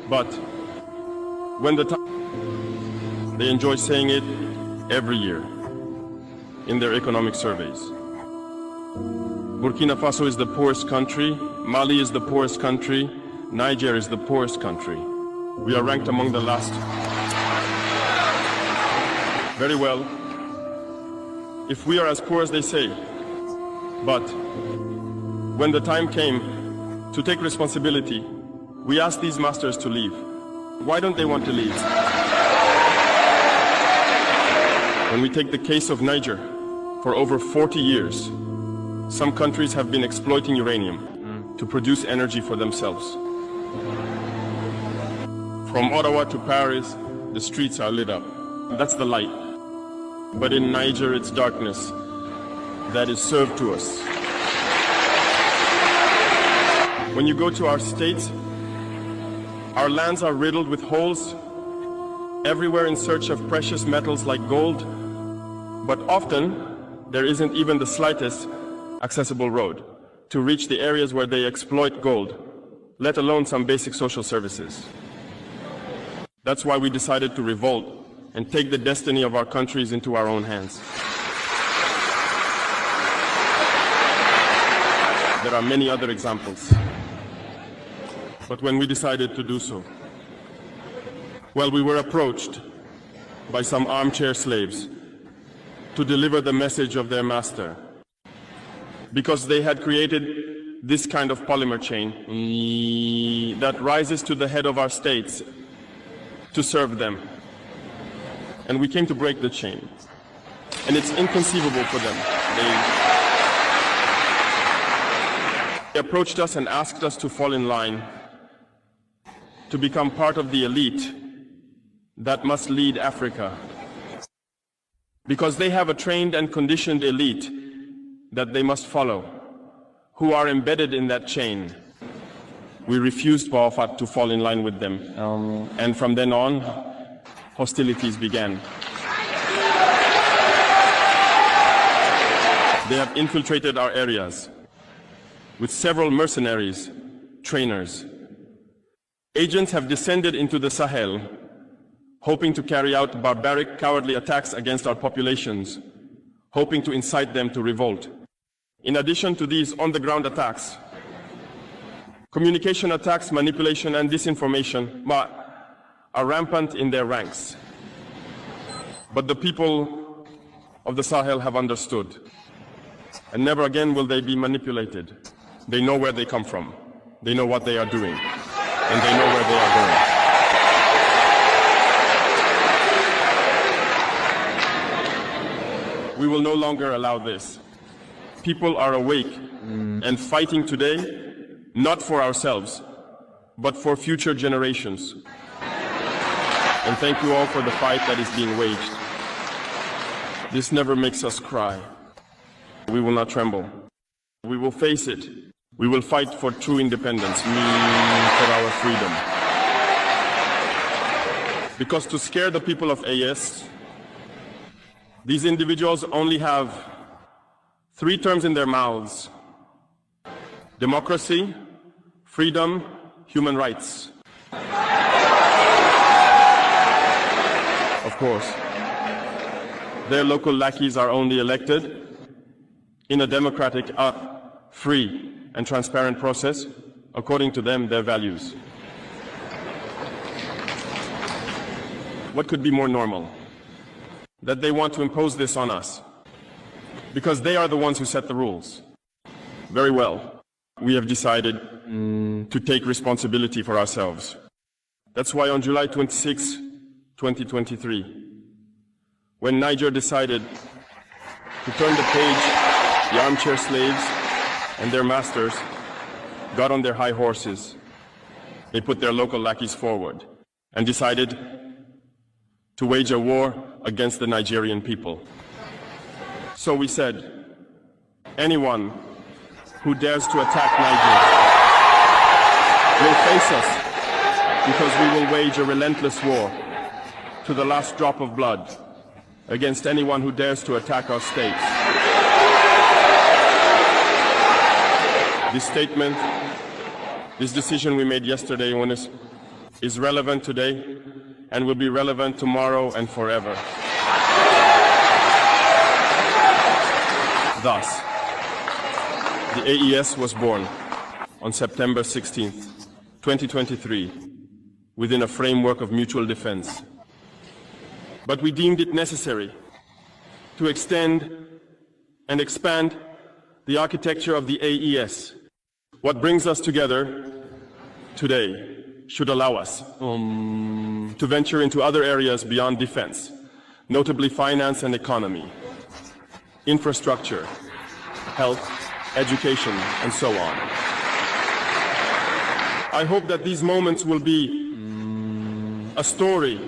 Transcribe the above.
But when the time, they enjoy saying it every year in their economic surveys. Burkina Faso is the poorest country, Mali is the poorest country, Niger is the poorest country. We are ranked among the last. Very well, if we are as poor as they say, but when the time came to take responsibility, we asked these masters to leave. Why don't they want to leave? When we take the case of Niger, for over 40 years, some countries have been exploiting uranium to produce energy for themselves. From Ottawa to Paris, the streets are lit up. That's the light. But in Niger, it's darkness that is served to us. When you go to our states, our lands are riddled with holes, everywhere in search of precious metals like gold, but often there isn't even the slightest accessible road to reach the areas where they exploit gold, let alone some basic social services. That's why we decided to revolt and take the destiny of our countries into our own hands. There are many other examples. But when we decided to do so, well, we were approached by some armchair slaves to deliver the message of their master, because they had created this kind of polymer chain that rises to the head of our states to serve them. And we came to break the chain. And it's inconceivable for them. They approached us and asked us to fall in line to become part of the elite that must lead Africa. Because they have a trained and conditioned elite that they must follow, who are embedded in that chain. We refused, Bawafat, to fall in line with them. And from then on, hostilities began. They have infiltrated our areas with several mercenaries, trainers. Agents have descended into the Sahel, hoping to carry out barbaric, cowardly attacks against our populations, hoping to incite them to revolt. In addition to these on-the-ground attacks, communication attacks, manipulation, and disinformation are rampant in their ranks. But the people of the Sahel have understood, and never again will they be manipulated. They know where they come from, they know what they are doing, and they know where they are going. We will no longer allow this. People are awake and fighting today, not for ourselves, but for future generations. And thank you all for the fight that is being waged. This never makes us cry. We will not tremble. We will face it. We will fight for true independence, for our freedom. Because to scare the people of AS, these individuals only have 3 terms in their mouths: democracy, freedom, human rights. Of course, their local lackeys are only elected in a democratic, free, and transparent process, according to them, their values. What could be more normal? That they want to impose this on us, because they are the ones who set the rules. Very well, we have decided to take responsibility for ourselves. That's why on July 26, 2023, when Niger decided to turn the page, the armchair slaves and their masters got on their high horses. They put their local lackeys forward and decided to wage a war against the Nigerian people. So we said, anyone who dares to attack Niger will face us, because we will wage a relentless war to the last drop of blood against anyone who dares to attack our states. This statement, this decision we made yesterday, is relevant today and will be relevant tomorrow and forever. Thus, the AES was born on September 16th, 2023, within a framework of mutual defense. But we deemed it necessary to extend and expand the architecture of the AES. What brings us together today should allow us to venture into other areas beyond defense, notably finance and economy, infrastructure, health, education, and so on. I hope that these moments will be a story